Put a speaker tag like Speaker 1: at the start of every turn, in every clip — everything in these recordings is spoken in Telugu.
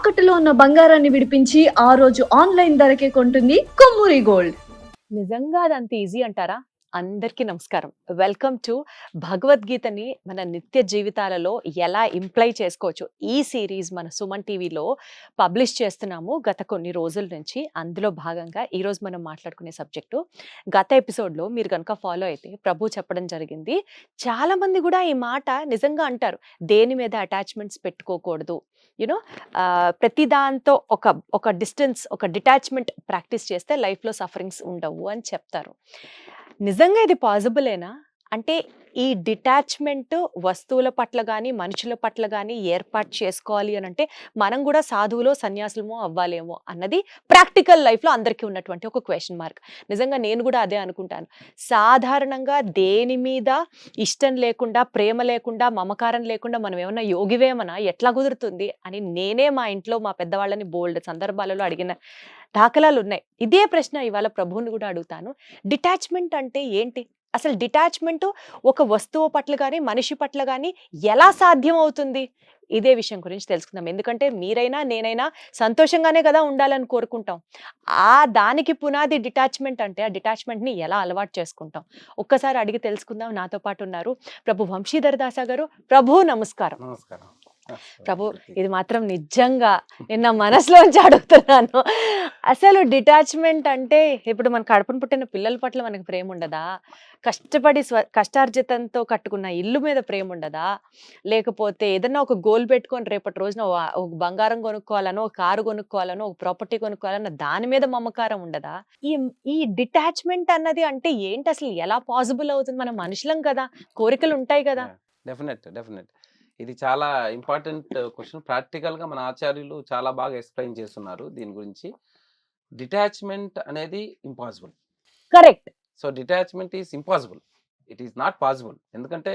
Speaker 1: తాకట్టులో ఉన్న బంగారాన్ని విడిపించి ఆ రోజు ఆన్లైన్ ధరకే కొంటుంది కొమ్మూరి గోల్డ్.
Speaker 2: నిజంగా అదంత ఈజీ అంటారా? అందరికీ నమస్కారం. వెల్కమ్ టు భగవద్గీతని మన నిత్య జీవితాలలో ఎలా ఇంప్లై చేసుకోవచ్చు. ఈ సీరీస్ మన సుమన్ టీవీలో పబ్లిష్ చేస్తున్నాము గత కొన్ని రోజుల నుంచి. అందులో భాగంగా ఈరోజు మనం మాట్లాడుకునే సబ్జెక్టు, గత ఎపిసోడ్లో మీరు కనుక ఫాలో అయితే ప్రభు చెప్పడం జరిగింది. చాలామంది కూడా ఈ మాట నిజంగా అంటారు, దేని మీద అటాచ్మెంట్స్ పెట్టుకోకూడదు, యూనో ప్రతి దాంతో ఒక డిస్టెన్స్, ఒక డిటాచ్మెంట్ ప్రాక్టీస్ చేస్తే లైఫ్లో సఫరింగ్స్ ఉండవు అని చెప్తారు. నిజంగా ఇది పాసిబులేనా? అంటే ఈ డిటాచ్మెంట్ వస్తువుల పట్ల కానీ మనుషుల పట్ల కానీ ఏర్పాటు చేసుకోవాలి అని అంటే మనం కూడా సాధువులో సన్యాసులమో అవ్వాలేమో అన్నది ప్రాక్టికల్ లైఫ్లో అందరికీ ఉన్నటువంటి ఒక క్వశ్చన్ మార్క్. నిజంగా నేను కూడా అదే అనుకుంటాను. సాధారణంగా దేని మీద ఇష్టం లేకుండా, ప్రేమ లేకుండా, మమకారం లేకుండా మనం ఏమన్నా యోగివేమన్నా ఎట్లా కుదురుతుంది అని నేనే మా ఇంట్లో మా పెద్దవాళ్ళని బోల్డ్ సందర్భాలలో అడిగిన దాఖలాలు ఉన్నాయి. ఇదే ప్రశ్న ఇవాళ ప్రభువుని కూడా అడుగుతాను. డిటాచ్మెంట్ అంటే ఏంటి? అసలు డిటాచ్మెంట్ ఒక వస్తువు పట్ల కానీ మనిషి పట్ల కానీ ఎలా సాధ్యం అవుతుంది? ఇదే విషయం గురించి తెలుసుకుందాం. ఎందుకంటే మీరైనా నేనైనా సంతోషంగానే కదా ఉండాలని కోరుకుంటాం. దానికి పునాది డిటాచ్మెంట్ అంటే ఆ డిటాచ్మెంట్ని ఎలా అలవాటు చేసుకుంటాం? ఒక్కసారి అడిగి తెలుసుకుందాం. నాతో పాటు ఉన్నారు ప్రభు వంశీధర్ దాస గారు. ప్రభు నమస్కారం.
Speaker 3: నమస్కారం.
Speaker 2: ప్రభు, ఇది మాత్రం నిజంగా నేను నా మనసులోంచి అడుగుతున్నాను. అసలు డిటాచ్మెంట్ అంటే ఇప్పుడు మన కడుపును పుట్టిన పిల్లల పట్ల మనకు ప్రేమ ఉండదా? కష్టపడి కష్టార్జితంతో కట్టుకున్న ఇల్లు మీద ప్రేమ ఉండదా? లేకపోతే ఏదన్నా ఒక గోల్ పెట్టుకొని రేపటి రోజున ఒక బంగారం కొనుక్కోవాలనో, ఒక కారు కొనుక్కోవాలనో, ఒక ప్రాపర్టీ కొనుక్కోవాలనో దాని మీద మమకారం ఉండదా? ఈ ఈ డిటాచ్మెంట్ అన్నది అంటే ఏంటి? అసలు ఎలా పాసిబుల్ అవుతుంది? మన మనుషులం కదా, కోరికలు ఉంటాయి కదా.
Speaker 3: డెఫినెట్ ఇది చాలా ఇంపార్టెంట్ క్వశ్చన్. ప్రాక్టికల్ గా మన ఆచార్యులు చాలా బాగా ఎక్స్ప్లెయిన్ చేస్తున్నారు దీని గురించి. డిటాచ్మెంట్ అనేది impossible.
Speaker 2: Correct.
Speaker 3: So detachment is impossible, it is not possible. ఎందుకంటే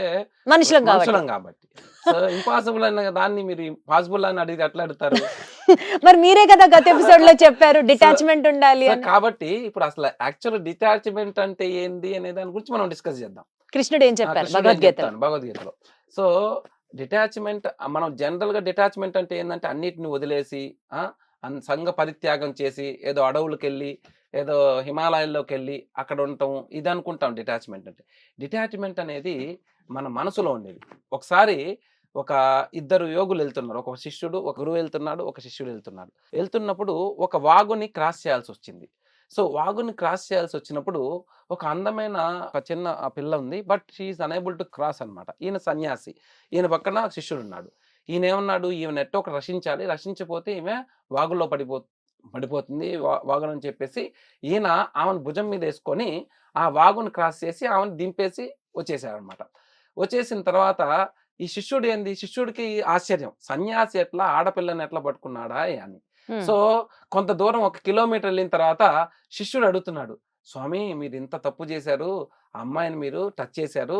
Speaker 2: మనుషులం
Speaker 3: కాబట్టి. సో ఇంపాసిబుల్ అన్న దాన్ని మీరు పాసిబుల్ అని అడిగి ఎట్లా అడుగుతారు?
Speaker 2: మరి మీరే కదా గత ఎపిసోడ్ లో చెప్పారు డిటాచ్మెంట్ ఉండాలి అని.
Speaker 3: కాబట్టి ఇప్పుడు అసలు యాక్చువల్ డిటాచ్మెంట్ అంటే ఏంది అనే దాని గురించి మనం డిస్కస్ చేద్దాం.
Speaker 2: కృష్ణుడు ఏం చెప్పారు
Speaker 3: భగవద్గీతలో? సో డిటాచ్మెంట్, మనం జనరల్ గా డిటాచ్మెంట్ అంటే ఏంటంటే అన్నిటిని వదిలేసి సంఘ పరిత్యాగం చేసి ఏదో అడవులకు వెళ్ళి, ఏదో హిమాలయాల్లోకి వెళ్ళి అక్కడ ఉండటం, ఇది అనుకుంటాం డిటాచ్మెంట్ అంటే. డిటాచ్మెంట్ అనేది మన మనసులో ఉండేది. ఒకసారి ఒక ఇద్దరు యోగులు వెళ్తున్నారు, ఒక శిష్యుడు, ఒక గురువు వెళ్తున్నాడు, ఒక శిష్యుడు వెళ్తున్నప్పుడు ఒక వాగుని క్రాస్ చేయాల్సి వచ్చింది. సో వాగుని క్రాస్ చేయాల్సి వచ్చినప్పుడు ఒక అందమైన ఒక చిన్న పిల్ల ఉంది, but she is unable to cross అనమాట. ఈయన సన్యాసి, ఈయన పక్కన శిష్యుడు ఉన్నాడు. ఈయన ఏమన్నాడు, ఈమె ఎట్టో ఒక రక్షించకపోతే ఈమె వాగులో పడిపోతుంది వాగుని చెప్పేసి ఈయన ఆమెను భుజం మీద వేసుకొని ఆ వాగుని క్రాస్ చేసి ఆమెను దింపేసి వచ్చేసాడనమాట. వచ్చేసిన తర్వాత ఈ శిష్యుడికి ఆశ్చర్యం, సన్యాసి ఎట్లా ఆడపిల్లని ఎట్లా పట్టుకున్నాడా అని. సో కొంత దూరం 1 కిలోమీటర్ వెళ్ళిన తర్వాత శిష్యుడు అడుగుతున్నాడు, స్వామి మీరు ఇంత తప్పు చేశారు, అమ్మాయిని మీరు టచ్ చేశారు,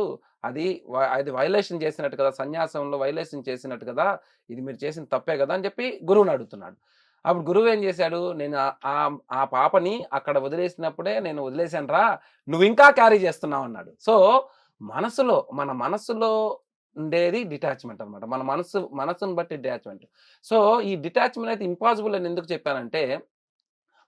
Speaker 3: అది వైలేషన్ చేసినట్టు కదా, సన్యాసంలో వైలేషన్ చేసినట్టు కదా, ఇది మీరు చేసిన తప్పే కదా అని చెప్పి గురువుని అడుగుతున్నాడు. అప్పుడు గురువు ఏం చేశాడు, నేను ఆ పాపని అక్కడ వదిలేసినప్పుడే నేను వదిలేశాను రా, నువ్వు ఇంకా క్యారీ చేస్తున్నావు అన్నాడు. సో మన మనసులో ఉండేది డిటాచ్మెంట్ అనమాట. మన మనసును బట్టి డిటాచ్మెంట్. సో ఈ డిటాచ్మెంట్ అయితే ఇంపాసిబుల్ అని ఎందుకు చెప్పానంటే,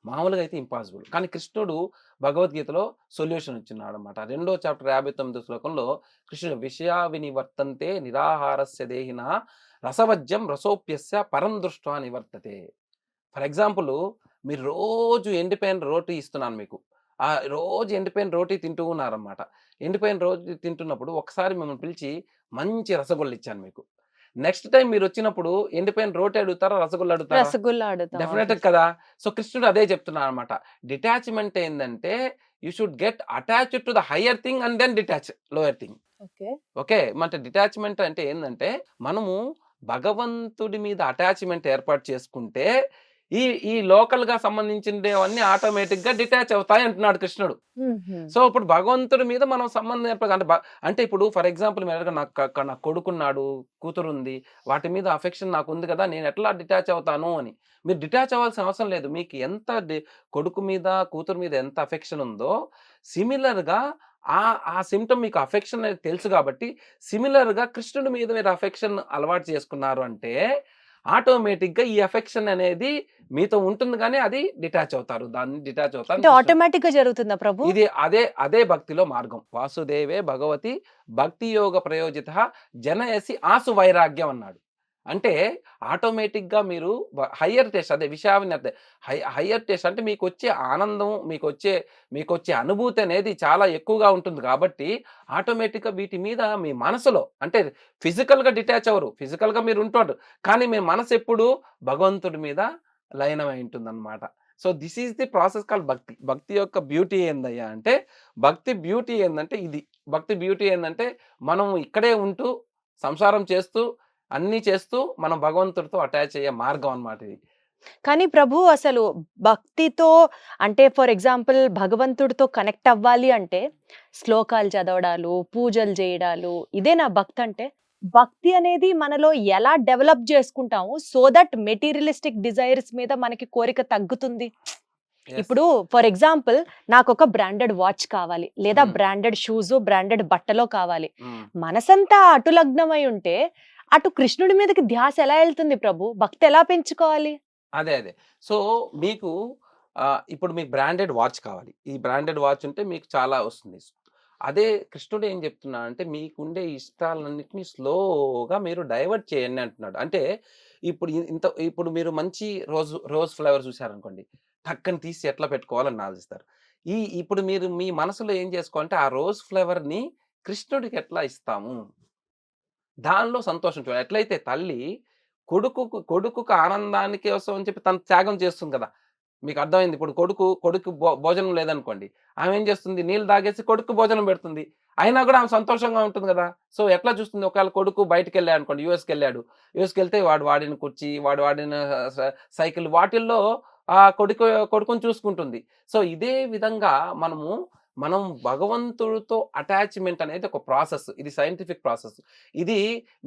Speaker 3: మామూలుగా అయితే ఇంపాసిబుల్, కానీ కృష్ణుడు భగవద్గీతలో సొల్యూషన్ ఇచ్చినాడు అనమాట. 2వ చాప్టర్ 59వ శ్లోకంలో కృష్ణుడు విషయా వినివర్తంతే నిరాహారస్య దేహిన రసవజ్యం రసోప్యస్య పరం దృష్ట్వా నివర్తతే. ఫర్ ఎగ్జాంపుల్, మీరు రోజు ఎండిపోయిన రోటీ ఇస్తున్నాను మీకు, ఆ రోజు ఎండిపోయిన రోటీ తింటూ ఉన్నారన్నమాట. ఎండిపోయిన రోటీ తింటున్నప్పుడు ఒకసారి మిమ్మల్ని పిలిచి మంచి రసగుల్లు ఇచ్చాను మీకు. నెక్స్ట్ టైం మీరు వచ్చినప్పుడు ఎండిపోయిన రోటీ అడుగుతారా, రసగుల్లు అడుగుతారా? డెఫినెట్ కదా. సో కృష్ణుడు అదే చెప్తున్నాడు అనమాట. డిటాచ్మెంట్ ఏంటంటే you should get attached to the higher thing and then detach lower thing. Okay, అంటే డిటాచ్మెంట్ అంటే ఏంటంటే మనము భగవంతుడి మీద అటాచ్మెంట్ ఏర్పాటు చేసుకుంటే ఈ లోకల్ గా సంబంధించినవన్నీ ఆటోమేటిక్ గా డిటాచ్ అవుతాయి అంటున్నాడు కృష్ణుడు. సో ఇప్పుడు భగవంతుడి మీద మనం సంబంధం ఏర్పడ అంటే ఇప్పుడు ఫర్ ఎగ్జాంపుల్ నాకు కొడుకున్నాడు, కూతురుంది, వాటి మీద అఫెక్షన్ నాకు ఉంది కదా, నేను ఎట్లా డిటాచ్ అవుతాను అని. మీరు డిటాచ్ అవ్వాల్సిన అవసరం లేదు. మీకు ఎంత కొడుకు మీద కూతురు మీద ఎంత అఫెక్షన్ ఉందో సిమిలర్ గా ఆ సిమ్టమ్ మీకు అఫెక్షన్ అనేది తెలుసు కాబట్టి సిమిలర్ గా కృష్ణుడి మీద మీరు అఫెక్షన్ అలవాటు చేసుకున్నారు అంటే ఆటోమేటిక్గా ఈ ఎఫెక్షన్ అనేది మీతో ఉంటుంది, కానీ అది డిటాచ్ అవుతారు, దాన్ని డిటాచ్
Speaker 2: అంటే
Speaker 3: అవుతారు.
Speaker 2: ఆటోమేటిక్ గా జరుగుతుందా ప్రభు?
Speaker 3: ఇది అదే భక్తిలో మార్గం. వాసుదేవే భగవతి భక్తి యోగ ప్రయోజిత జనయసి ఆసు వైరాగ్యం అన్నాడు. అంటే ఆటోమేటిక్గా మీరు హయ్యర్ టేస్ట్, అదే విషయాన్ని అర్థం, హయ్యర్ టేస్ట్ అంటే మీకు వచ్చే ఆనందం, మీకు వచ్చే అనుభూతి అనేది చాలా ఎక్కువగా ఉంటుంది. కాబట్టి ఆటోమేటిక్గా వీటి మీద మీ మనసులో, అంటే ఫిజికల్గా డిటాచ్ అవ్వరు, ఫిజికల్గా మీరు ఉంటారు, కానీ మీ మనసు ఎప్పుడు భగవంతుడి మీద లయనమై ఉంటుందన్నమాట. So this is the process call భక్తి. భక్తి యొక్క బ్యూటీ ఏందయ్యా అంటే, భక్తి బ్యూటీ ఏందంటే ఇది. భక్తి బ్యూటీ ఏందంటే మనం ఇక్కడే ఉంటూ సంసారం చేస్తూ అన్నీ చేస్తూ మనం భగవంతుడితో అటాచ్ అయ్యే మార్గం అన్నమాట ఇది.
Speaker 2: కానీ ప్రభు అసలు భక్తితో, అంటే ఫర్ ఎగ్జాంపుల్ భగవంతుడితో కనెక్ట్ అవ్వాలి అంటే శ్లోకాలు చదవడాలు, పూజలు చేయడాలు, ఇదే నా భక్తి అంటే. భక్తి అనేది మనలో ఎలా డెవలప్ చేసుకుంటాము సో దట్ మెటీరియలిస్టిక్ డిజైర్స్ మీద మనకి కోరిక తగ్గుతుంది.
Speaker 3: Yes.
Speaker 2: ఇప్పుడు ఫర్ ఎగ్జాంపుల్ నాకు ఒక బ్రాండెడ్ వాచ్ కావాలి, లేదా
Speaker 3: Hmm.
Speaker 2: బ్రాండెడ్ షూస్, బ్రాండెడ్ బట్టలో కావాలి.
Speaker 3: మ్మ్.
Speaker 2: మనసంతా అటు లగ్నమై ఉంటే అటు కృష్ణుడి మీదకి ధ్యాస ఎలా వెళ్తుంది ప్రభు? భక్తి ఎలా పెంచుకోవాలి?
Speaker 3: అదే సో మీకు ఇప్పుడు మీకు బ్రాండెడ్ వాచ్ కావాలి. ఈ బ్రాండెడ్ వాచ్ ఉంటే మీకు చాలా వస్తుంది. అదే కృష్ణుడు ఏం చెప్తున్నా అంటే, మీకుండే ఇష్టాలన్నిటిని స్లోగా మీరు డైవర్ట్ చేయండి అంటున్నాడు. అంటే ఇప్పుడు మీరు మంచి రోజ్ ఫ్లేవర్ చూసారనుకోండి, టక్కని తీసి ఎట్లా పెట్టుకోవాలని ఆలోచిస్తారు. ఇప్పుడు మీరు మీ మనసులో ఏం చేసుకోవాలంటే, ఆ రోజ్ ఫ్లేవర్ని కృష్ణుడికి ఎట్లా ఇస్తాము, దానిలో సంతోషం చూడాలి. ఎట్లయితే తల్లి కొడుకుకు ఆనందానికి కోసం అని చెప్పి తను త్యాగం చేస్తుంది కదా. మీకు అర్థమైంది. ఇప్పుడు కొడుకు భోజనం లేదనుకోండి, ఆమె ఏం చేస్తుంది, నీళ్ళు తాగేసి కొడుకు భోజనం పెడుతుంది. అయినా కూడా ఆమె సంతోషంగా ఉంటుంది కదా. సో ఎట్లా చూస్తుంది, ఒకవేళ కొడుకు బయటకు వెళ్ళాడు అనుకోండి, యూఎస్కి వెళ్తే వాడు వాడిన కుర్చీ, వాడు వాడిన సైకిల్, వాటిల్లో ఆ కొడుకుని చూసుకుంటుంది. సో ఇదే విధంగా మనం భగవంతుడితో అటాచ్మెంట్ అనేది ఒక ప్రాసెస్. ఇది సైంటిఫిక్ ప్రాసెస్. ఇది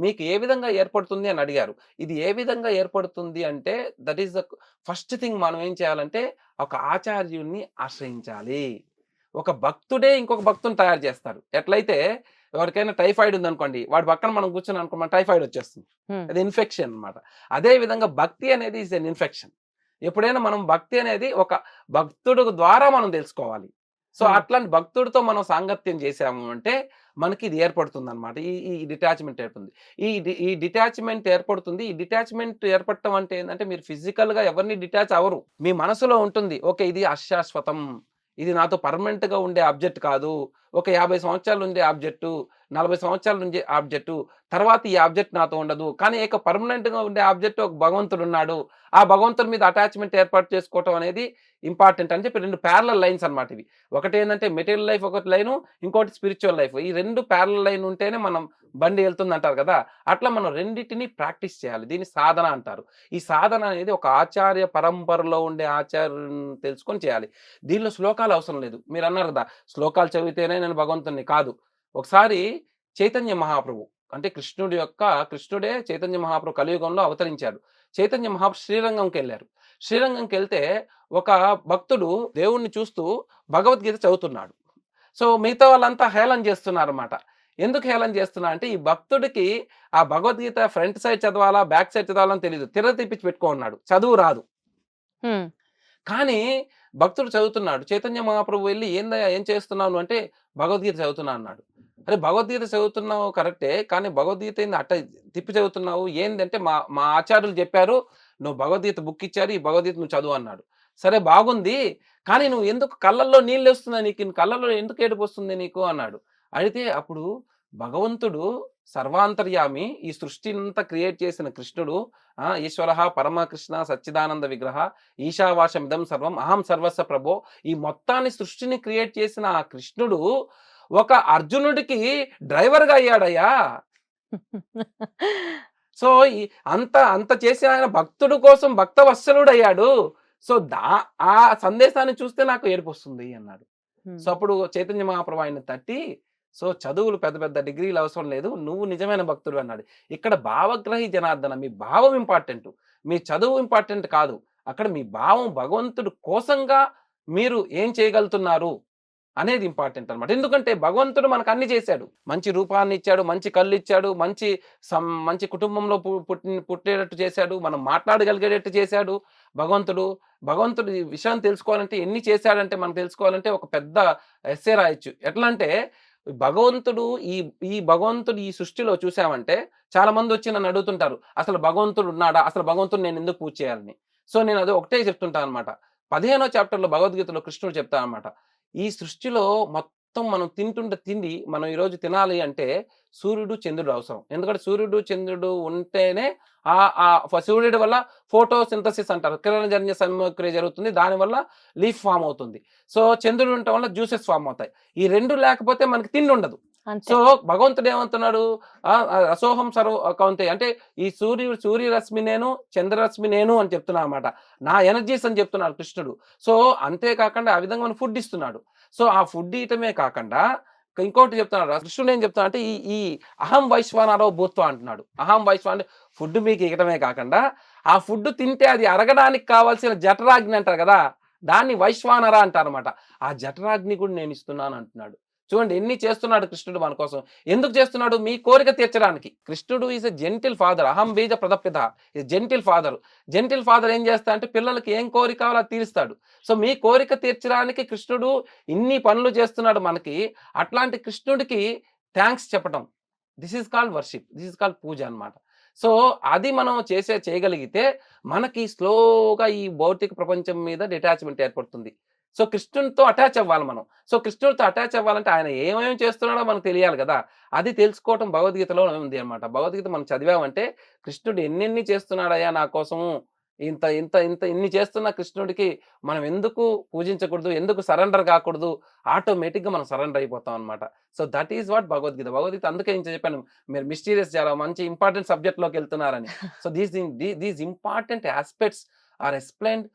Speaker 3: మీకు ఏ విధంగా ఏర్పడుతుంది అని అడిగారు. ఇది ఏ విధంగా ఏర్పడుతుంది అంటే, that is the first thing. మనం ఏం చేయాలంటే ఒక ఆచార్యుడిని ఆశ్రయించాలి. ఒక భక్తుడే ఇంకొక భక్తుని తయారు చేస్తాడు. ఎట్లయితే ఎవరికైనా టైఫాయిడ్ ఉందనుకోండి, వాడి పక్కన మనం కూర్చొని అనుకో, మన టైఫాయిడ్ వచ్చేస్తుంది. అది ఇన్ఫెక్షన్ అన్నమాట. అదే విధంగా భక్తి అనేది ఈజ్ ఎన్ ఇన్ఫెక్షన్. ఎప్పుడైనా మనం భక్తి అనేది ఒక భక్తుడు ద్వారా మనం తెలుసుకోవాలి. సో అట్లాంటి భక్తుడితో మనం సాంగత్యం చేసాము అంటే మనకి ఇది ఏర్పడుతుంది అనమాట. ఈ డిటాచ్మెంట్ ఏర్పడుతుంది. ఈ డిటాచ్మెంట్ ఏర్పడుతుంది. ఈ డిటాచ్మెంట్ ఏర్పడటం అంటే ఏంటంటే, మీరు ఫిజికల్గా ఎవరిని డిటాచ్ అవ్వరు. మీ మనసులో ఉంటుంది, ఓకే ఇది అశాశ్వతం, ఇది నాతో పర్మనెంట్గా ఉండే ఆబ్జెక్ట్ కాదు. ఒక 50 సంవత్సరాలు ఉండే ఆబ్జెక్టు, 40 సంవత్సరాలు ఉండే ఆబ్జెక్టు, తర్వాత ఈ ఆబ్జెక్ట్ నాతో ఉండదు. కానీ పర్మనెంట్గా ఉండే ఆబ్జెక్ట్ ఒక భగవంతుడు ఉన్నాడు. ఆ భగవంతుడి మీద అటాచ్మెంట్ ఏర్పాటు చేసుకోవటం అనేది ఇంపార్టెంట్ అని చెప్పి 2 ప్యారలల్ లైన్స్ అనమాట ఇవి. ఒకటి ఏంటంటే మెటీరియల్ లైఫ్ ఒక లైను, ఇంకోటి స్పిరిచువల్ లైఫ్. ఈ 2 ప్యారలల్ లైన్ ఉంటేనే మనం బండి వెళ్తుంది అంటారు కదా. అట్లా మనం రెండింటిని ప్రాక్టీస్ చేయాలి. దీన్ని సాధన అంటారు. ఈ సాధన అనేది ఒక ఆచార్య పరంపరలో ఉండే ఆచార్యం తెలుసుకొని చేయాలి. దీనిలో శ్లోకాలు అవసరం లేదు. మీరు అన్నారు కదా, శ్లోకాలు చదివితేనే నేను భగవంతుని కాదు. ఒకసారి చైతన్య మహాప్రభు, అంటే కృష్ణుడే చైతన్య మహాప్రభు కలియుగంలో అవతరించాడు. చైతన్య మహాప్రభు శ్రీరంగంకి వెళ్ళారు. శ్రీరంగంకి వెళ్తే ఒక భక్తుడు దేవుణ్ణి చూస్తూ భగవద్గీత చదువుతున్నాడు. సో మిగతా వాళ్ళంతా హేళన చేస్తున్నారు అన్నమాట. ఎందుకు హేళన చేస్తున్నా అంటే, ఈ భక్తుడికి ఆ భగవద్గీత ఫ్రంట్ సైడ్ చదవాలా, బ్యాక్ సైడ్ చదవాలని తెలియదు. తిప్పించి పెట్టుకున్నాడు, చదువు రాదు. కానీ భక్తుడు చదువుతున్నాడు. చైతన్య మహాప్రభు వెళ్ళి, ఏందయ్యా ఏం చేస్తున్నావు అంటే, భగవద్గీత చదువుతున్నా అన్నాడు. అరే భగవద్గీత చదువుతున్నావు కరెక్టే, కానీ భగవద్గీత ఏంది అట్ట తిప్పి చదువుతున్నావు ఏందంటే, మా ఆచార్యులు చెప్పారు, నువ్వు భగవద్గీత బుక్ ఇచ్చారు, ఈ భగవద్గీత నువ్వు చదువు అన్నాడు. సరే బాగుంది, కానీ నువ్వు ఎందుకు కళ్ళల్లో నీళ్ళు వస్తున్నాయి, నీకు కళ్ళల్లో ఎందుకు ఏడుపు వస్తుంది నీకు అన్నాడు. అయితే అప్పుడు భగవంతుడు సర్వాంతర్యామి, ఈ సృష్టినంతా క్రియేట్ చేసిన కృష్ణుడు, ఈశ్వర పరమకృష్ణ సచ్చిదానంద విగ్రహ ఈశావాసమిదం సర్వం అహం సర్వస్వ ప్రభో, ఈ మొత్తాన్ని సృష్టిని క్రియేట్ చేసిన ఆ కృష్ణుడు ఒక అర్జునుడికి డ్రైవర్గా అయ్యాడయ్యా. సో అంత చేసి ఆయన భక్తుడు కోసం భక్తవత్సలుడు అయ్యాడు. సో ఆ సందేశాన్ని చూస్తే నాకు ఏడుపు వస్తుంది అన్నాడు. సో అప్పుడు చైతన్య మహాప్రభు ఆయన తట్టి, సో చదువులు పెద్ద పెద్ద డిగ్రీలు అవసరం లేదు, నువ్వు నిజమైన భక్తుడు అన్నాడు. ఇక్కడ భావగ్రహి జనార్దన, మీ భావం ఇంపార్టెంట్, మీ చదువు ఇంపార్టెంట్ కాదు. అక్కడ మీ భావం భగవంతుడు కోసంగా మీరు ఏం చేయగలుగుతున్నారు, అనేది ఇంపార్టెంట్ అనమాట. ఎందుకంటే భగవంతుడు మనకు అన్ని చేశాడు. మంచి రూపాన్ని ఇచ్చాడు, మంచి కళ్ళు ఇచ్చాడు, మంచి కుటుంబంలో పుట్టేటట్టు చేశాడు, మనం మాట్లాడగలిగేటట్టు చేశాడు భగవంతుడు. భగవంతుడు ఈ విషయం తెలుసుకోవాలంటే ఎన్ని చేశాడంటే మనం తెలుసుకోవాలంటే ఒక పెద్ద ఎస్సే రాయొచ్చు. ఎట్లా అంటే భగవంతుడు ఈ సృష్టిలో చూసామంటే చాలా మంది వచ్చి నన్ను అడుగుతుంటారు, అసలు భగవంతుడు ఉన్నాడా, అసలు భగవంతుడు నేను ఎందుకు పూజ చేయాలని. సో నేను అది ఒకటే చెప్తుంటాను అనమాట. 15వ చాప్టర్లో భగవద్గీతలో కృష్ణుడు చెప్తాను అనమాట, ఈ సృష్టిలో మొత్తం మనం తింటుంటే తిండి మనం ఈరోజు తినాలి అంటే సూర్యుడు చంద్రుడు అవసరం. ఎందుకంటే సూర్యుడు చంద్రుడు ఉంటేనే సూర్యుడి వల్ల ఫోటోసింథసిస్ అంటారు, కిరణజన్య సంక్రియ జరుగుతుంది, దానివల్ల లీఫ్ ఫామ్ అవుతుంది. సో చంద్రుడు ఉండటం వల్ల జ్యూసెస్ ఫామ్ అవుతాయి. ఈ రెండు లేకపోతే మనకి తిండి ఉండదు. సో భగవంతుడు ఏమంటున్నాడు, అసోహం సర్వ కౌంతే అంటే ఈ సూర్యరశ్మి నేను, చంద్రరశ్మి నేను అని చెప్తున్నా అనమాట. నా ఎనర్జీస్ అని చెప్తున్నాడు కృష్ణుడు. సో అంతేకాకుండా ఆ విధంగా మనం ఫుడ్ ఇస్తున్నాడు. సో ఆ ఫుడ్ ఇయటమే కాకుండా ఇంకోటి చెప్తున్నాడు కృష్ణుడు ఏం చెప్తున్నా అంటే ఈ అహం వైశ్వానరో భూత్వ అంటున్నాడు. అహం వైశ్వాన్ అంటే ఫుడ్ మీకు ఇవ్వటమే కాకుండా ఆ ఫుడ్ తింటే అది అరగడానికి కావాల్సిన జఠరాగ్ని అంటారు కదా, దాన్ని వైశ్వానర అంటారు అనమాట. ఆ జఠరాగ్ని కూడా నేను ఇస్తున్నాను అంటున్నాడు. చూడండి ఎన్ని చేస్తున్నాడు కృష్ణుడు మన కోసం. ఎందుకు చేస్తున్నాడు? మీ కోరిక తీర్చడానికి. కృష్ణుడు ఈజ్ ఎ జెంటిల్ ఫాదర్. అహం బీజ ప్రదపిత is gentle father. Gentle father ఏం చేస్తా అంటే పిల్లలకి ఏం కోరిక కావాలో అది తీరుస్తాడు. సో మీ కోరిక తీర్చడానికి కృష్ణుడు ఇన్ని పనులు చేస్తున్నాడు మనకి. అట్లాంటి కృష్ణుడికి థ్యాంక్స్ చెప్పటం, this is called worship, this is called puja అనమాట. సో అది మనం చేయగలిగితే మనకి స్లోగా ఈ భౌతిక ప్రపంచం మీద డిటాచ్మెంట్ ఏర్పడుతుంది. సో కృష్ణునితో అటాచ్ అవ్వాలి మనం. సో కృష్ణుడితో అటాచ్ అవ్వాలంటే ఆయన ఏమేమి చేస్తున్నాడో మనకు తెలియాలి కదా. అది తెలుసుకోవటం భగవద్గీతలో ఉంది అనమాట. భగవద్గీత మనం చదివామంటే కృష్ణుడు ఎన్నెన్ని చేస్తున్నాడయ్యా నా కోసము, ఇంత ఇంత ఇంత ఇన్ని చేస్తున్న కృష్ణుడికి మనం ఎందుకు పూజించకూడదు, ఎందుకు సరెండర్ కాకూడదు, ఆటోమేటిక్గా మనం సరెండర్ అయిపోతాం అనమాట. So that is what Bhagavad Gita. Bhagavad Gita అందుకే ఏం చెప్పాను, మీరు మిస్టీరియస్ చాలా మంచి important సబ్జెక్ట్లోకి వెళ్తున్నారని. So these important aspects are explained,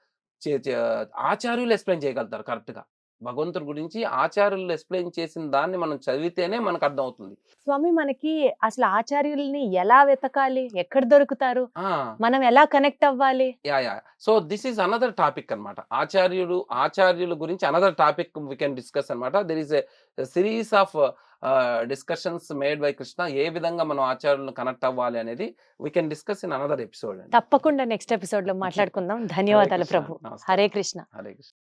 Speaker 3: ఆచార్యులు ఎక్స్ప్లెయిన్ చేయగలుగుతారు కరెక్ట్గా. భగవంతుడి గురించి ఆచార్యులు ఎక్స్ప్లెయిన్ చేసిన దాన్ని మనం చదివితేనే మనకు అర్థం అవుతుంది.
Speaker 2: స్వామి మనకి అసలు ఆచార్యుల్ని ఎలా వెతకాలి, ఎక్కడ దొరుకుతారు, మనం ఎలా కనెక్ట్ అవ్వాలి?
Speaker 3: Yeah so this is another topic అనమాట. ఆచార్యుల గురించి another topic we can discuss అనమాట. There is a series of discussions made by Krishna. ఏ విధంగా మనం ఆచార్యులను కనెక్ట్ అవ్వాలి అనేది we can discuss in another episode.
Speaker 2: తప్పకుండా నెక్స్ట్ ఎపిసోడ్ లో మాట్లాడుకుందాం. ధన్యవాదాలు ప్రభు. హరే కృష్ణ.
Speaker 3: హరే కృష్ణ.